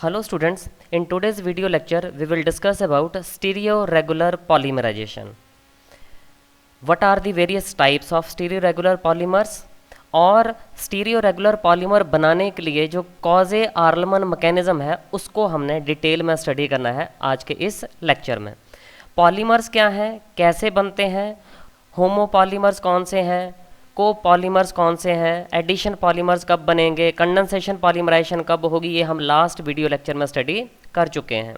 Hello students, in today's video lecture we will discuss about stereoregular polymerization. What are the various types of stereoregular polymers और stereoregular polymer बनाने के लिए जो कॉजे Arlman mechanism है उसको हमने डिटेल में स्टडी करना है आज के इस लेक्चर में। पॉलीमर्स क्या हैं, कैसे बनते हैं, होमोपॉलीमर्स कौन से हैं, कोपॉलीमर्स कौन से हैं, एडिशन पॉलीमर्स कब बनेंगे, कंडेंसेशन पॉलीमराइजेशन कब होगी, ये हम लास्ट वीडियो लेक्चर में स्टडी कर चुके हैं।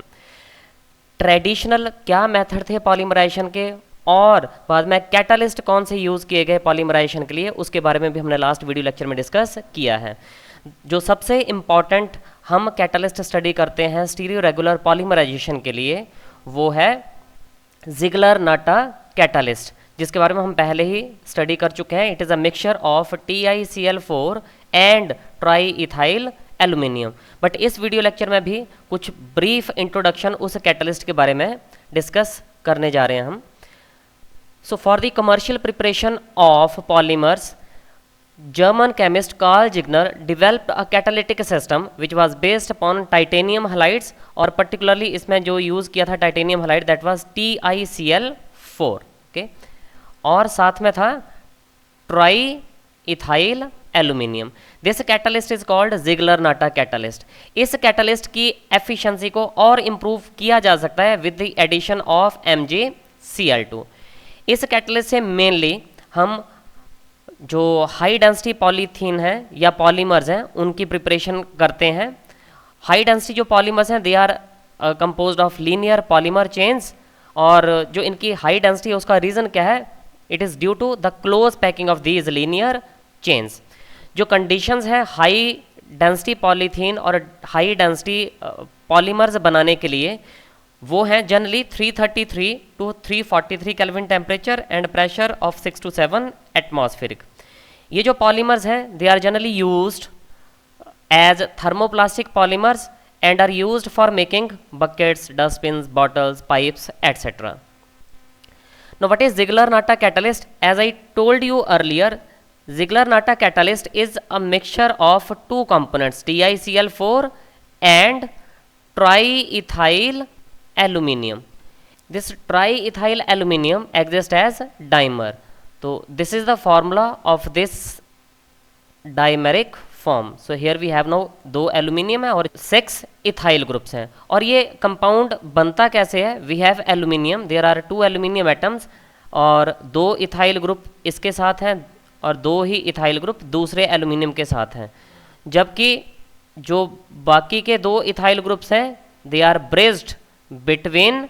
ट्रेडिशनल क्या मेथड थे पॉलीमराइजेशन के और बाद में कैटालिस्ट कौन से यूज़ किए गए पॉलीमराइजेशन के लिए, उसके बारे में भी हमने लास्ट वीडियो लेक्चर में डिस्कस किया है। जो सबसे इम्पॉर्टेंट हम कैटालिस्ट स्टडी करते हैं स्टीरियोरेगुलर पॉलीमराइजेशन के लिए वो है ज़िग्लर-नाटा कैटालिस्ट, जिसके बारे में हम पहले ही स्टडी कर चुके हैं। It is a mixture of TiCl4 and try ethyl aluminium. But इस वीडियो लेक्चर में भी कुछ ब्रीफ इंट्रोडक्शन उस कैटलिस्ट के बारे में डिस्कस करने जा रहे हैं हम। So for the commercial preparation of polymers, German chemist Carl Ziegler developed a catalytic system which was based upon titanium halides और particularly इसमें जो यूज़ किया था titanium halide that was TiCl4, okay? और साथ में था try ethyl aluminium. This catalyst is called Ziegler Natta catalyst. इस कैटलिस्ट की एफिशिएंसी को और इम्प्रूव किया जा सकता है with the addition of MgCl2। इस कैटलिस्ट से मेनली हम जो हाई डेंसिटी पॉलीथीन है या पॉलीमर्स हैं उनकी प्रिपरेशन करते हैं। हाई डेंसिटी जो पॉलीमर्स हैं they are composed of linear polymer chains, और जो इनकी हाई डेंसिटी है उसका रीज़न क्या है? It is due to the close packing of these linear chains. जो कंडीशंस हैं हाई डेंसिटी पॉलीथीन और हाई डेंसिटी पॉलीमर्स बनाने के लिए वो हैं generally 333 to 343 kelvin temperature and pressure of 6 to 7 atmospheric. ये जो पॉलीमर्स हैं they are generally used as thermoplastic polymers and are used for making buckets, dustbins, bottles, pipes, etc. Now what is Ziegler-Natta catalyst? As I told you earlier, Ziegler-Natta catalyst is a mixture of two components, TiCl4 and triethyl aluminum. This triethyl aluminum exists as dimer. So this is the formula of this dimeric form. So here we have no 2 aluminium है और 6 ethyl groups हैं। और ये compound बनता कैसे है? We have aluminium, there are 2 aluminium atoms और 2 ethyl group इसके साथ हैं और 2 ही इथाइल ग्रुप दूसरे एल्यूमिनियम के साथ हैं, जबकि जो बाकी के 2 इथाइल ग्रुप्स हैं they are bridged between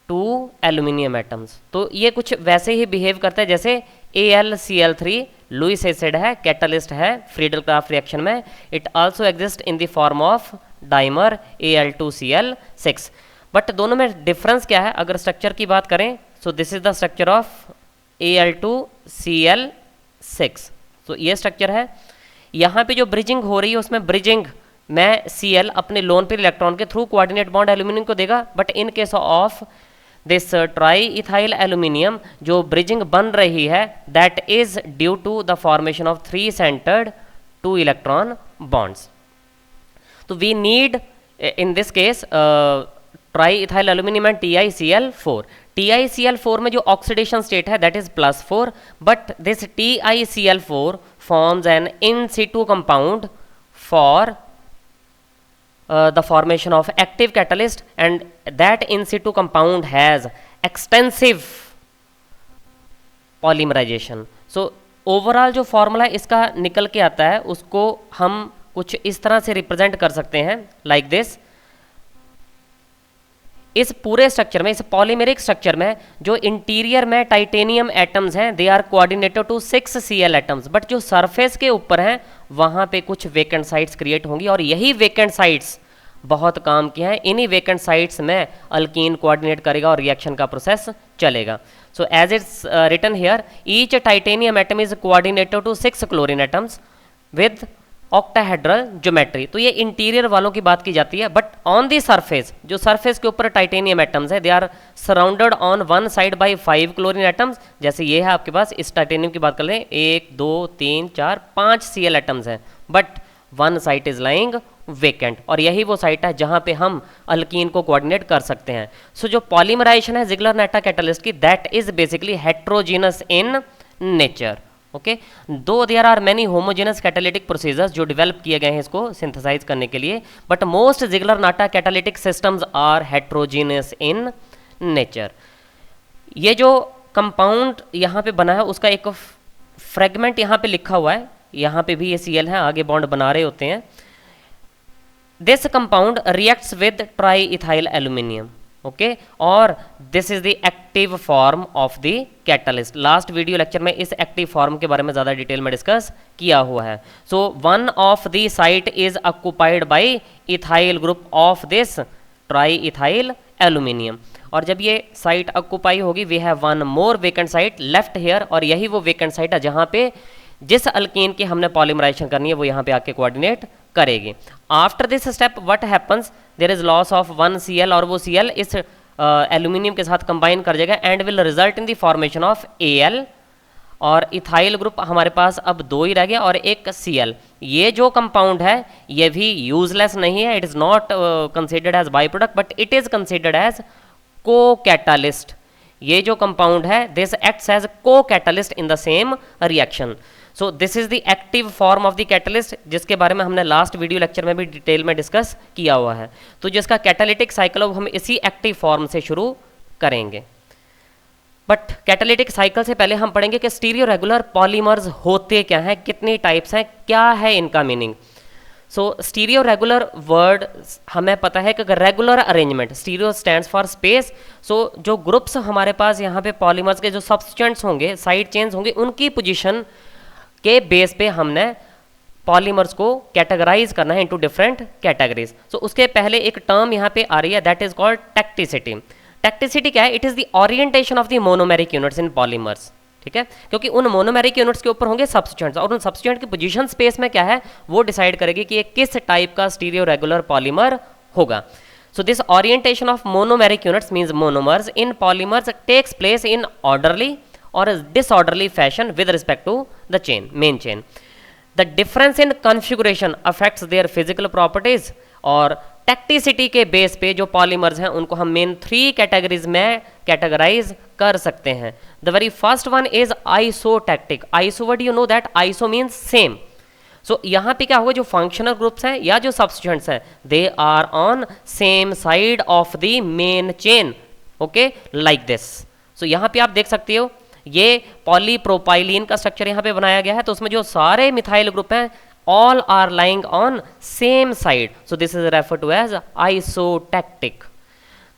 2 aluminium atoms. तो ये कुछ वैसे ही बिहेव करता है जैसे AlCl3 लुईस एसिड है, कैटलिस्ट है फ्रीडल क्राफ्ट रिएक्शन में। It also exist in the form of dimer Al2Cl6। But दोनों में डिफरेंस क्या है अगर स्ट्रक्चर की बात करें? सो this is the structure of Al2Cl6। तो ये स्ट्रक्चर है। यहाँ पे जो ब्रिजिंग हो रही है उसमें ब्रिजिंग में Cl अपने लोन पेयर इलेक्ट्रॉन के थ्रू कोऑर्डिनेट बॉन्ड एल्यूमिनियम को देगा, but in case of this try ethyl aluminium जो ब्रिजिंग बन रही है that is due to the formation of 3 centred 2 electron bonds. तो we need in this case try ethyl aluminium and TiCl4। TiCl4 में जो oxidation state है that is +4, but this TiCl4 forms an in situ compound for the formation of active catalyst, and that in situ compound has extensive polymerization. So overall जो formula इसका निकल के आता है उसको हम कुछ इस तरह से रिप्रेजेंट कर सकते हैं लाइक दिस। इस पूरे स्ट्रक्चर में, इस पॉलीमेरिक स्ट्रक्चर में जो इंटीरियर में टाइटेनियम एटम्स हैं they are coordinated to 6 Cl atoms, but जो सरफेस के ऊपर हैं वहाँ पे कुछ वेकेंट साइट्स क्रिएट होंगी और यही वेकेंट साइट्स बहुत काम की हैं। इन्हीं वेकेंट साइट्स में अल्कीन कोऑर्डिनेट करेगा और रिएक्शन का प्रोसेस चलेगा। So as it's written here, each titanium atom is coordinated to 6 chlorine atoms with octahedral geometry. तो ये इंटीरियर वालों की बात की जाती है, बट ऑन दी सरफेस, जो सरफेस के ऊपर टाइटेनियम एटम्स है they are surrounded on one side by 5 chlorine atoms. जैसे ये है आपके पास, इस टाइटेनियम की बात कर लें, 1 2 3 4 5 Cl एटम्स हैं, but one site is lying vacant, और यही वो साइट है जहां पे हम अल्कीन को कोऑर्डिनेट कर सकते हैं। सो जो पॉलीमराइजेशन है जिगलर-नाटा कैटालिस्ट की, that is basically heterogeneous in nature. Okay, though there are many homogeneous catalytic procedures जो डेवलप किए गए हैं इसको सिंथेसाइज करने के लिए, but most Ziegler Natta catalytic systems are heterogeneous in nature. ये जो कंपाउंड यहाँ पे बना है उसका एक फ्रेगमेंट यहाँ पे लिखा हुआ है, यहाँ पे भी ये Cl है, आगे बॉन्ड बना रहे होते हैं। This compound reacts with try ethyl aluminium, okay, और this is the active form of the catalyst. Last video lecture में इस एक्टिव फॉर्म के बारे में ज़्यादा डिटेल में डिस्कस किया हुआ है। So one of the site is occupied by ethyl group of this try ethyl aluminium, और जब ये साइट ऑक्युपाई होगी we have one more vacant site left here, और यही वो वेकेंट साइट है जहाँ पे जिस अल्कीन की हमने पॉलीमराइजेशन करनी है वो यहाँ पे आके कोऑर्डिनेट करेगी। After this step what happens, there is loss of one Cl, और वो Cl इस एल्यूमिनियम के साथ कंबाइन कर जाएगा and will result in the formation of Al, और इथाइल ग्रुप हमारे पास अब दो ही रह गया और एक Cl। ये जो कंपाउंड है ये भी यूजलेस नहीं है, it is not considered as by product but it is considered as co catalyst. ये जो कंपाउंड है this acts as co catalyst in the same reaction. So this is the active form of the catalyst, जिसके बारे में हमने last video lecture में भी detail में डिस्कस किया हुआ है। तो जिसका कैटालिटिक साइकिल हम इसी एक्टिव फॉर्म से शुरू करेंगे। बट कैटालिटिक साइकिल से पहले हम पढ़ेंगे कि स्टीरियो रेगुलर पॉलीमर्स होते क्या हैं, कितनी टाइप्स हैं, क्या है इनका meaning. So stereo regular word हमें पता है कि regular arrangement, stereo stands for space. So जो ग्रुप्स हमारे पास यहाँ पे पॉलीमर्स के जो सब्सटेंट्स होंगे, साइड चेन्स होंगे, उनकी पोजीशन के बेस पे हमने पॉलीमर्स को कैटेगराइज करना है इनटू डिफरेंट कैटेगरीज। सो उसके पहले एक टर्म यहाँ पे आ रही है दैट इज कॉल्ड टेक्टिसिटी। टेक्टिसिटी क्या है? It is the orientation of the monomeric units in polymers, ठीक है, क्योंकि उन मोनोमेरिक यूनिट्स के ऊपर होंगे सब्सटेंट्स, और उन सब्सटेंट की पोजीशन स्पेस में क्या है वो डिसाइड करेगी कि ये किस टाइप का स्टीरियो रेगुलर पॉलीमर होगा। So this orientation of monomeric units means monomers in polymers takes place in orderly or a disorderly fashion with respect to the chain, main chain. The difference in configuration affects their physical properties, और टेक्टिसिटी के base पे जो polymers हैं उनको हम main 3 categories में categorise कर सकते हैं। The very first one is isotactic. Iso, what you know that iso means same. So यहाँ पे क्या होगा, जो फंक्शनल ग्रुप्स हैं या जो सब्सटेंट्स हैं they are on same side of the main chain, okay, like this. So यहाँ पे आप देख सकते हो ये पॉलीप्रोपाइलीन का स्ट्रक्चर यहाँ पे बनाया गया है, तो उसमें जो सारे मिथाइल ग्रुप हैं all are lying on same side, so this is refer to as isotactic.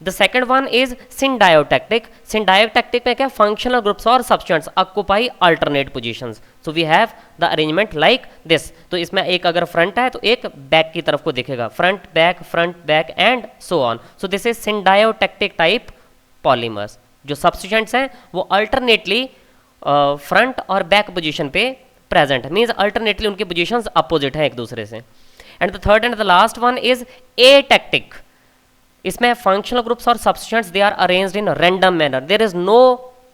The second one is syndiotactic. Syndiotactic में क्या, फंक्शनल ग्रुप्स और substituents occupy alternate positions, so we have the arrangement like this. तो इसमें एक अगर front है तो एक बैक की तरफ को दिखेगा, front back and so on. So this is syndiotactic type polymers. जो सब्सटेंट्स हैं वो अल्टरनेटली फ्रंट और बैक पोजीशन पे प्रेजेंट है, मींस अल्टरनेटली उनकी पोजीशंस अपोजिट हैं एक दूसरे से। And the third and the last one is atactic. इसमें फंक्शनल ग्रुप्स और substituents they are arranged in random manner, there is no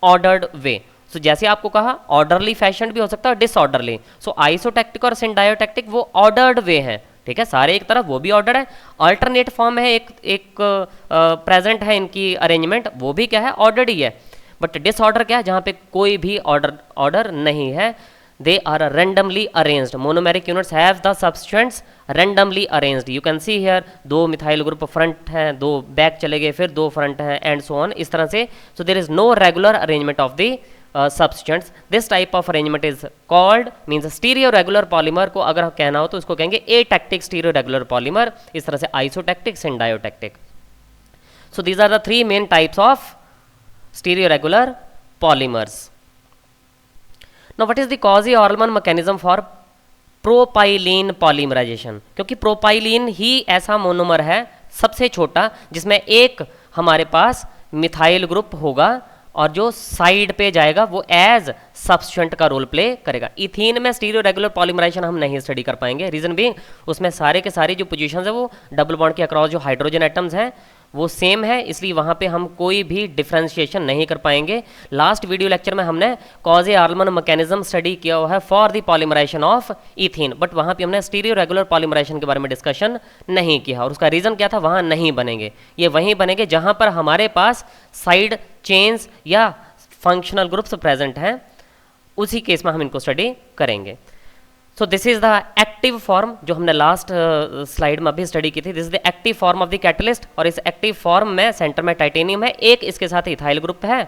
ordered way. So जैसे आपको कहा ऑर्डरली फैशन भी हो सकता है डिसऑर्डरली। सो आइसोटैक्टिक और सिंडायोटैक्टिक वो ऑर्डर्ड वे हैं, ठीक है, सारे एक तरफ, वो भी ऑर्डर है। अल्टरनेट फॉर्म है एक प्रेजेंट है इनकी अरेंजमेंट, वो भी क्या है, ऑर्डर्ड ही है। बट डिसऑर्डर क्या है, जहाँ पे कोई भी ऑर्डर नहीं है, they are randomly arranged. Monomeric units have the substituents randomly arranged. You can see here 2 methyl group front हैं, 2 बैक चले गए, फिर 2 फ्रंट हैं एंड सो ऑन, इस तरह से। So there is no regular arrangement of the substance. This type of arrangement is called means stereo regular polymer को अगर कहना हो तो इसको कहेंगे atactic stereo regular polymer, इस तरह से isotactic and diatactic. So these are the 3 main types of stereo regular polymers. Now what is the Cauchy-Orelman mechanism for propylene polymerisation? क्योंकि प्रोपाइलीन ही ऐसा मोनोमर है सबसे छोटा जिसमें एक हमारे पास मिथाइल ग्रुप होगा और जो साइड पे जाएगा वो एज सब्सटेंट का रोल प्ले करेगा। इथीन में स्टीरियो रेगुलर पॉलीमराइजेशन हम नहीं स्टडी कर पाएंगे, रीजन बीइंग उसमें सारे के सारे जो पोजीशंस है वो डबल बॉन्ड के अक्रॉस जो हाइड्रोजन एटम्स हैं वो सेम है, इसलिए वहाँ पे हम कोई भी डिफ्रेंशिएशन नहीं कर पाएंगे। लास्ट वीडियो लेक्चर में हमने कॉजे-आल्मन मैकेनिज्म स्टडी किया हुआ है for the polymerisation of ethene, but वहाँ पे हमने स्टीरियो रेगुलर पॉलीमराइजेशन के बारे में डिस्कशन नहीं किया, और उसका रीज़न क्या था, वहाँ नहीं बनेंगे, ये वहीं बनेंगे जहाँ पर हमारे पास साइड चेन्स या फंक्शनल ग्रुप्स प्रेजेंट हैं, उसी केस में हम इनको स्टडी करेंगे। So this is the active form जो हमने लास्ट स्लाइड में अभी स्टडी की थी। This is the active form of the catalyst, और इस एक्टिव फॉर्म में सेंटर में टाइटेनियम है, एक इसके साथ इथाइल ग्रुप है,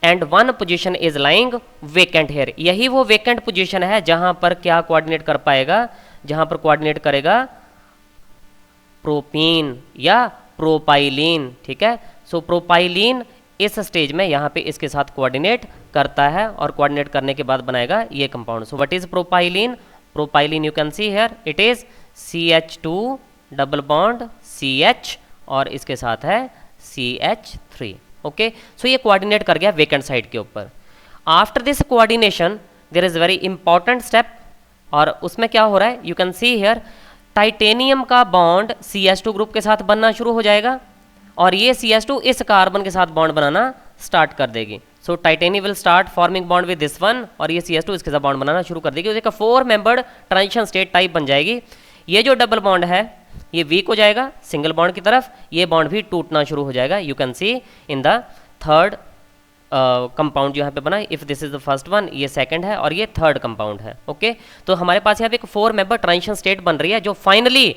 and one position is lying vacant here. यही वो वेकेंट पोजीशन है जहां पर क्या कोऑर्डिनेट कर पाएगा, जहां पर कोऑर्डिनेट करेगा प्रोपीन या प्रोपाइलीन, ठीक है। सो प्रोपाइलीन इस स्टेज में यहाँ पे इसके साथ कोऑर्डिनेट करता है, और कोऑर्डिनेट करने के बाद बनाएगा ये compound. So what is propylene? Propylene you can see here it is CH2 double bond CH, और इसके साथ है CH3। ओके, सो ये कोऑर्डिनेट कर गया वेकेंट साइड के ऊपर। After this coordination there is very important step, और उसमें क्या हो रहा है, you can see here titanium का बॉन्ड CH2 ग्रुप के साथ बनना शुरू हो जाएगा, और ये CH2 इस कार्बन के साथ बॉन्ड बनाना स्टार्ट कर देगी। So titanium will start forming bond with this one, और ये CH2 इसके साथ बॉन्ड बनाना शुरू कर देगी। एक 4 मेंबर्ड ट्रांजिशन स्टेट टाइप बन जाएगी। ये जो डबल बॉन्ड है ये वीक हो जाएगा सिंगल बॉन्ड की तरफ, ये बॉन्ड भी टूटना शुरू हो जाएगा। You can C in the third compound जो यहाँ पे बना, if this is the first one, ये सेकंड है और ये थर्ड कंपाउंड है। ओके, तो हमारे पास यहाँ पे एक 4 मेंबर ट्रांजिशन स्टेट बन रही है, जो फाइनली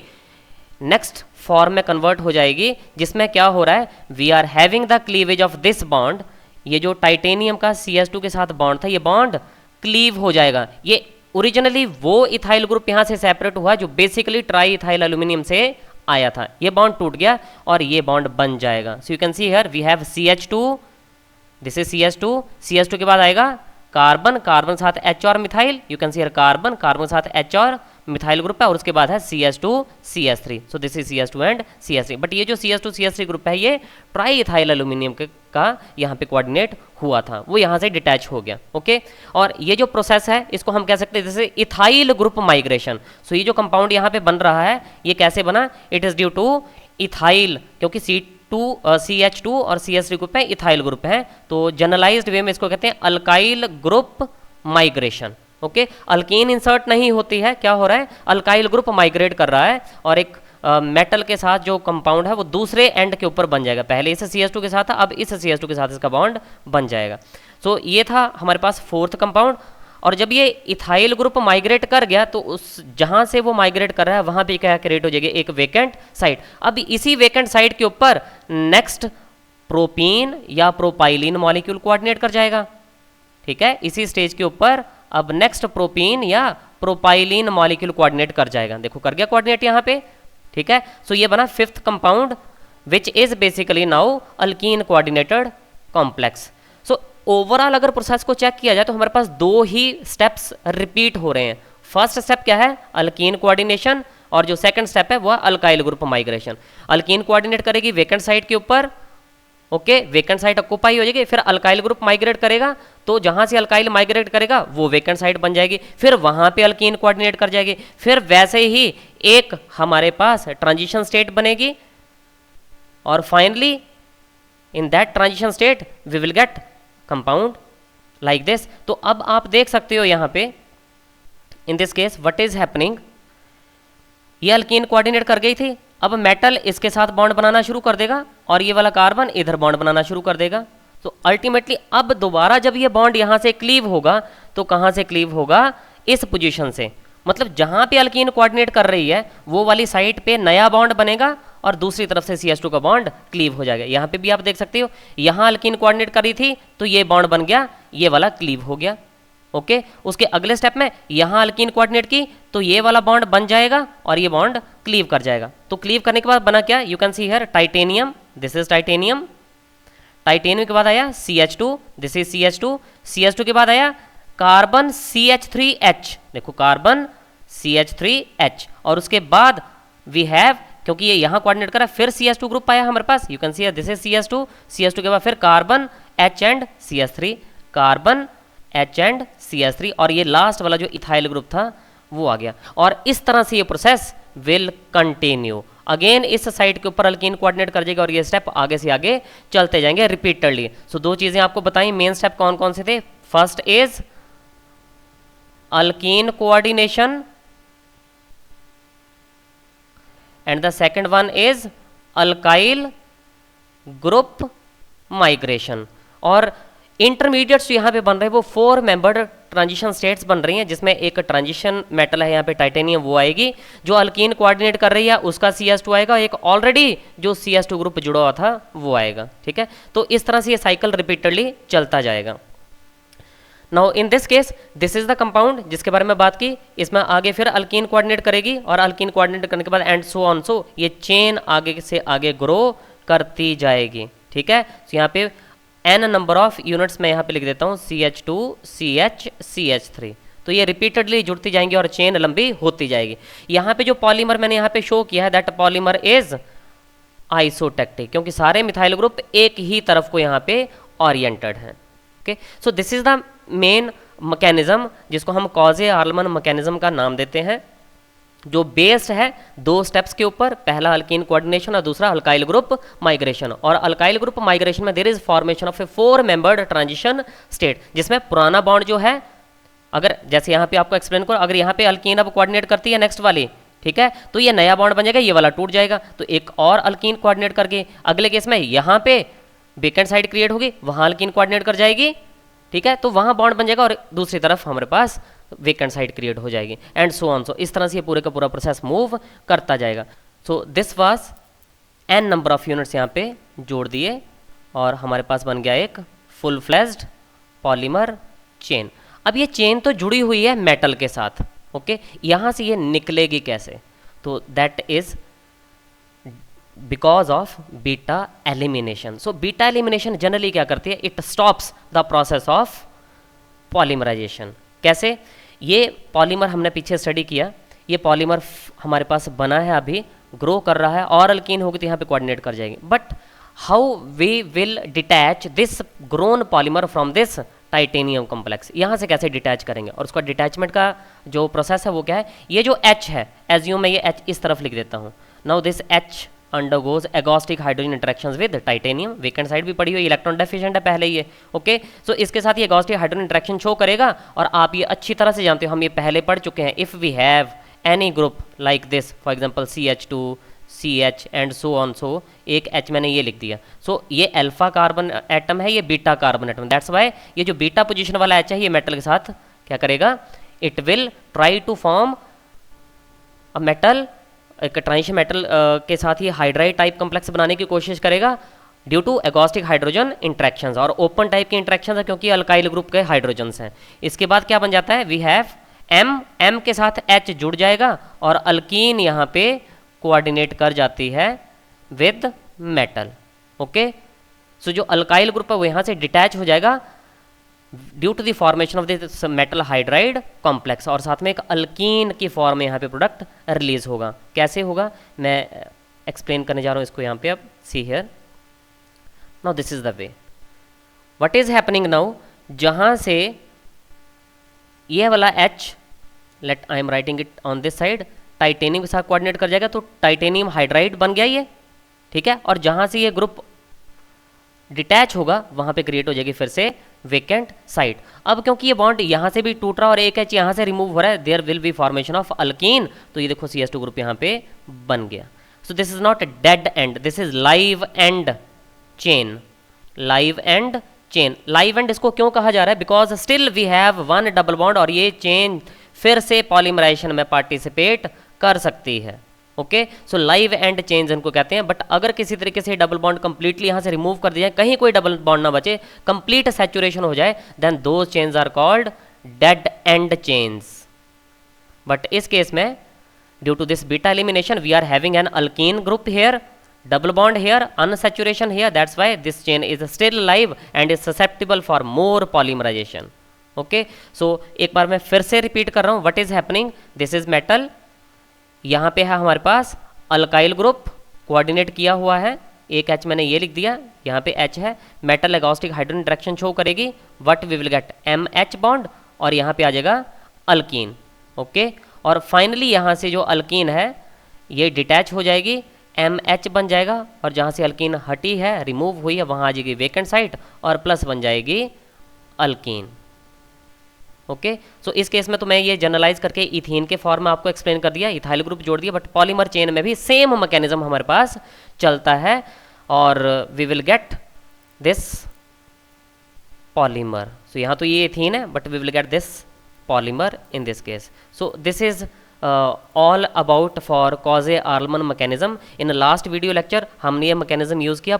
नेक्स्ट फॉर्म में कन्वर्ट हो जाएगी, जिसमें क्या हो रहा है, we are having the cleavage of this bond. ये जो टाइटेनियम का CH2 के साथ बॉन्ड था, ये बॉन्ड क्लीव हो जाएगा। ये ओरिजिनली वो इथाइल ग्रुप यहाँ से सेपरेट हुआ जो बेसिकली ट्राई इथाइल एल्यूमिनियम से आया था, ये बॉन्ड टूट गया और ये बॉन्ड बन जाएगा। So you can see here we have CH2, this is CH2, CH2 के बाद आएगा कार्बन, कार्बन साथ H और methyl, you can see here carbon, carbon साथ H और मिथाइल ग्रुप है, और उसके बाद है CH2 CH3। So this is CH2 and CH3, but ये जो CH2 CH3 ग्रुप है ये ट्राई इथाइल एल्यूमिनियम का यहाँ पे कोऑर्डिनेट हुआ था, वो यहाँ से डिटैच हो गया। ओके, और ये जो प्रोसेस है इसको हम कह सकते हैं जैसे इथाइल ग्रुप माइग्रेशन। सो ये जो कंपाउंड यहाँ पे बन रहा है ये कैसे बना, it is due two ethyl, क्योंकि CH2 और CH3 ग्रुप है, इथाइल ग्रुप है, तो जनरलाइज्ड वे में इसको कहते हैं alkyl group migration. Okay, alkyne insert नहीं होती है, क्या हो रहा है, अल्काइल ग्रुप माइग्रेट कर रहा है, और एक मेटल के साथ जो कंपाउंड है वो दूसरे एंड के ऊपर बन जाएगा। पहले इस CH2 के साथ था, अब इस CH2 के साथ इसका बॉन्ड बन जाएगा। सो ये था हमारे पास 4th कंपाउंड, और जब ये इथाइल ग्रुप माइग्रेट कर गया तो उस जहाँ से वो माइग्रेट कर रहा है वहाँ पे क्या क्रिएट हो जाएगी, एक वेकेंट साइट। अब इसी वेकेंट साइट के ऊपर नेक्स्ट प्रोपीन या प्रोपाइलिन मॉलिक्यूल कोऑर्डिनेट कर जाएगा। ठीक है, इसी स्टेज के ऊपर अब नेक्स्ट प्रोपीन या प्रोपाइलिन मॉलिक्यूल कोऑर्डिनेट कर जाएगा। देखो कर गया कोऑर्डिनेट यहाँ पे। ठीक है, सो ये बना 5th compound which is basically now alkyne coordinated complex. So overall अगर प्रोसेस को चेक किया जाए तो हमारे पास 2 ही स्टेप्स रिपीट हो रहे हैं। फर्स्ट स्टेप क्या है, अल्कीन कोऑर्डिनेशन, और जो सेकंड स्टेप है वह alkyl group migration. Alkyne coordinate करेगी वेकेंट साइट के ऊपर, ओके, वेकेंट साइट ऑक्यूपाई हो जाएगी, फिर अल्काइल ग्रुप माइग्रेट करेगा, तो जहां से अल्काइल माइग्रेट करेगा वो वेकेंट साइट बन जाएगी, फिर वहां पे अल्कीन कोऑर्डिनेट कर जाएगी, फिर वैसे ही एक हमारे पास ट्रांजिशन स्टेट बनेगी, और finally in that transition state we will get compound like this. तो अब आप देख सकते हो यहाँ पे in this case what is happening, ये अल्कीन कोऑर्डिनेट कर गई थी, अब मेटल इसके साथ बॉन्ड बनाना शुरू कर देगा और ये वाला कार्बन इधर बॉन्ड बनाना शुरू कर देगा। तो अल्टीमेटली अब दोबारा जब ये बॉन्ड यहाँ से क्लीव होगा तो कहाँ से क्लीव होगा, इस पोजीशन से, मतलब जहाँ पे अल्कीन कोऑर्डिनेट कर रही है वो वाली साइट पे नया बॉन्ड बनेगा और दूसरी तरफ से CH2 का बॉन्ड क्लीव हो जाएगा। यहाँ पे भी आप देख सकते हो, यहाँ अल्कीन कोऑर्डिनेट कर रही थी तो ये बॉन्ड बन गया, ये वाला क्लीव हो गया। ओके, उसके अगले स्टेप में यहाँ अल्कीन कोऑर्डिनेट की तो ये वाला बॉन्ड बन जाएगा और ये बॉन्ड क्लीव कर जाएगा। तो क्लीव करने के बाद बना क्या, you can see here titanium, this is titanium, titanium के बाद आया CH2, this is CH2, CH2 के बाद आया कार्बन CH3H, देखो कार्बन CH3H, और उसके बाद वी हैव, क्योंकि ये यहाँ कोऑर्डिनेट करा, फिर CH2 ग्रुप आया हमारे पास, you can see this is CH2, CH2 के बाद फिर carbon H and CH3, carbon H and CH3, और ये लास्ट वाला जो इथाइल ग्रुप था वो आ गया। और इस तरह से ये प्रोसेस विल कंटिन्यू। अगेन इस साइड के ऊपर अल्कीन कोऑर्डिनेट कर जाएगा और ये स्टेप आगे से आगे चलते जाएंगे रिपीटेडली। सो दो चीजें आपको बताई, मेन स्टेप कौन कौन से थे। First is alkyne coordination and the second one is alkyl group migration. और इंटरमीडिएट्स यहाँ पे बन रहे हैं वो 4 मेंबर्ड ट्रांजिशन स्टेट्स बन रही हैं, जिसमें एक ट्रांजिशन मेटल है यहाँ पे टाइटेनियम, वो आएगी जो अल्कीन कोऑर्डिनेट कर रही है, उसका CS2 आएगा, एक ऑलरेडी जो CS2 ग्रुप जुड़ा हुआ था वो आएगा। ठीक है, तो इस तरह से ये साइकिल रिपीटेडली चलता जाएगा। Now in this case this is the compound जिसके बारे में बात की, इसमें आगे फिर अल्कीन कोऑर्डिनेट करेगी और अल्कीन कोऑर्डिनेट करने के बाद एंड सो ऑन, सो ये चेन आगे से आगे ग्रो करती जाएगी। ठीक है, तो यहाँ पे n नंबर ऑफ यूनिट्स मैं यहाँ पे लिख देता हूँ, CH2 CH CH3, तो ये रिपीटेडली जुड़ती जाएंगी और चेन लंबी होती जाएगी। यहाँ पे जो पॉलीमर मैंने यहाँ पे शो किया है दैट पॉलीमर इज आइसोटेक्टिक, क्योंकि सारे मिथाइल ग्रुप एक ही तरफ को यहाँ पे ओरिएंटेड हैं। Okay, so this is the main mechanism जिसको हम कॉजे-आर्लमन मैकेनिज्म का नाम देते हैं, जो बेस्ड है 2 स्टेप्स के ऊपर, पहला अल्कीन कोऑर्डिनेशन और दूसरा अल्काइल ग्रुप माइग्रेशन। और अल्काइल ग्रुप माइग्रेशन में there is formation of a 4 membered transition state, जिसमें पुराना बॉन्ड जो है, अगर जैसे यहाँ पे आपको एक्सप्लेन करो, अगर यहाँ पे अल्कीन अब कोऑर्डिनेट करती है नेक्स्ट वाली, ठीक है, तो ये नया बॉन्ड बन जाएगा, ये वाला टूट जाएगा, तो एक और अल्कीन कोऑर्डिनेट करके अगले केस में यहाँ पे वेकेंट साइड क्रिएट होगी, वहाँ अल्कीन कोऑर्डिनेट कर जाएगी, ठीक है, तो वहाँ बॉन्ड बन जाएगा और दूसरी तरफ हमारे पास वेकेंट साइड क्रिएट हो जाएगी एंड सो ऑन। सो इस तरह से ये पूरे का पूरा प्रोसेस मूव करता जाएगा। So this was n number of units यहाँ पे जोड़ दिए और हमारे पास बन गया एक फुल फ्लेज्ड पॉलीमर चेन। अब ये चेन तो जुड़ी हुई है मेटल के साथ, ओके, यहाँ से ये निकलेगी कैसे, तो that is because of beta elimination. So beta elimination generally क्या करती है, it stops the process of polymerization. कैसे, ये पॉलीमर हमने पीछे स्टडी किया, ये पॉलीमर हमारे पास बना है, अभी ग्रो कर रहा है और अल्कीन होगी तो यहाँ पे कोऑर्डिनेट कर जाएगी, but how we will detach this grown polymer from this titanium complex, यहाँ से कैसे डिटैच करेंगे, और उसका डिटैचमेंट का जो प्रोसेस है वो क्या है, ये जो H है, एज्यूम मैं ये H इस तरफ लिख देता हूँ, now this H undergoes एगोस्टिक hydrogen interactions with titanium, vacant side भी पड़ी हुई, इलेक्ट्रॉन डेफिशिएंट है पहले ही, ओके, सो इसके साथ ये एगोस्टिक हाइड्रोजन इंटरेक्शन शो करेगा। और आप ये अच्छी तरह से जानते हो, हम ये पहले पढ़ चुके हैं, if we have any group like this, for example CH2 CH and so on, so एक H मैंने ये लिख दिया, सो ये अल्फा कार्बन एटम है, ये beta carbon atom, that's why ये जो बीटा पोजिशन वाला H है ये मेटल के साथ क्या करेगा, it will try to form a metal, एक ट्रांजिशन मेटल के साथ ही हाइड्राइड टाइप कॉम्प्लेक्स बनाने की कोशिश करेगा due to agostic hydrogen interactions, और ओपन टाइप के इंट्रैक्शंस है क्योंकि अल्काइल ग्रुप के हाइड्रोजन्स हैं। इसके बाद क्या बन जाता है, वी हैव M के साथ H जुड़ जाएगा और अल्कीन यहाँ पे कोऑर्डिनेट कर जाती है विद मेटल, ओके, सो जो अल्काइल ग्रुप है वो यहाँ से डिटैच हो जाएगा due to the formation of this metal hydride complex, और साथ में एक अल्कीन की फॉर्म में यहाँ पे प्रोडक्ट रिलीज होगा। कैसे होगा मैं एक्सप्लेन करने जा रहा हूँ इसको यहाँ पे, अब see here, now this is the way what is happening now, जहाँ से ये वाला H, let I am writing it on this side, titanium के साथ कोऑर्डिनेट कर जाएगा, तो टाइटेनियम हाइड्राइड बन गया ये, ठीक है, और जहाँ से ये ग्रुप डिटैच होगा वहाँ पे क्रिएट हो जाएगी फिर से वेकेंट साइट। अब क्योंकि ये बॉन्ड यहाँ से भी टूट रहा और एक H यहाँ से रिमूव हो रहा है, there will be formation of alkene, तो ये देखो CS2 ग्रुप यहाँ पे बन गया। So this is not dead end, this is live end chain, live end chain. Live end इसको क्यों कहा जा रहा है, because still we have one double bond और ये चेन फिर से पॉलीमराइजेशन में पार्टिसिपेट कर सकती है, okay, so live and change इनको कहते हैं। बट अगर किसी तरीके से डबल बॉन्ड कंप्लीटली यहाँ से रिमूव कर दिया जाए, कहीं कोई डबल बॉन्ड ना बचे, कंप्लीट सैचुरेशन हो जाए, then those chains are called dead end chains. But इस केस में due to this beta elimination we are having an alkene group here, double bond here, unsaturation here, that's why this chain is still alive and is susceptible for more polymerization, okay, so एक बार मैं फिर से repeat कर रहा हूँ, what is happening, this is metal, यहाँ पे है हमारे पास अल्काइल ग्रुप कोऑर्डिनेट किया हुआ है, एक H मैंने ये लिख दिया, यहाँ पे H है, मेटल एगोस्टिक हाइड्रोजन इंटरेक्शन शो करेगी, what we will get MH bond और यहाँ पे आ जाएगा अल्कीन, ओके, और फाइनली यहाँ से जो अल्कीन है ये डिटैच हो जाएगी MH बन जाएगा, और जहाँ से अल्कीन हटी है, रिमूव हुई है, वहाँ आ जाएगी वेकेंट साइट और प्लस बन जाएगी अल्कीन। ओके, सो इस केस में तो मैं ये जनरलाइज करके इथीन के फॉर्म में आपको एक्सप्लेन कर दिया, इथाइल ग्रुप जोड़ दिया, बट पॉलीमर चेन में भी सेम मैकेनिज्म हमारे पास चलता है और we will get this polymer. So यहाँ तो ये इथीन है, but we will get this polymer in this case. So this is all about for Cossee Arlman mechanism. In last video lecture हमने ये मैकेनिज्म यूज़ किया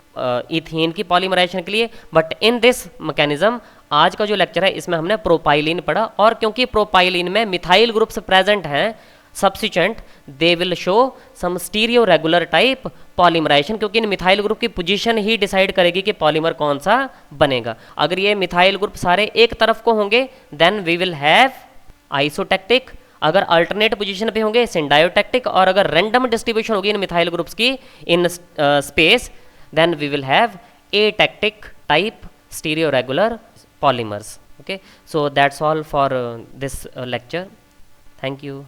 ethene की polymerization के लिए, बट इन दिस मैकेनिज्म आज का जो लेक्चर है इसमें हमने प्रोपाइलिन पढ़ा, और क्योंकि प्रोपाइलिन में मिथाइल ग्रुप्स प्रेजेंट हैं substituents, they will show some stereo regular type polymerization, क्योंकि इन मिथाइल ग्रुप की पोजीशन ही डिसाइड करेगी कि पॉलीमर कौन सा बनेगा। अगर ये मिथाइल ग्रुप सारे एक तरफ को होंगे देन वी विल हैव आइसोटैक्टिक, अगर अल्टरनेट पोजीशन पे होंगे सिंडायोटैक्टिक, और अगर रैंडम डिस्ट्रीब्यूशन होगी इन मिथाइल ग्रुप्स की in space then we will have atactic type stereo regular polymers. Okay, so that's all for this lecture. Thank you.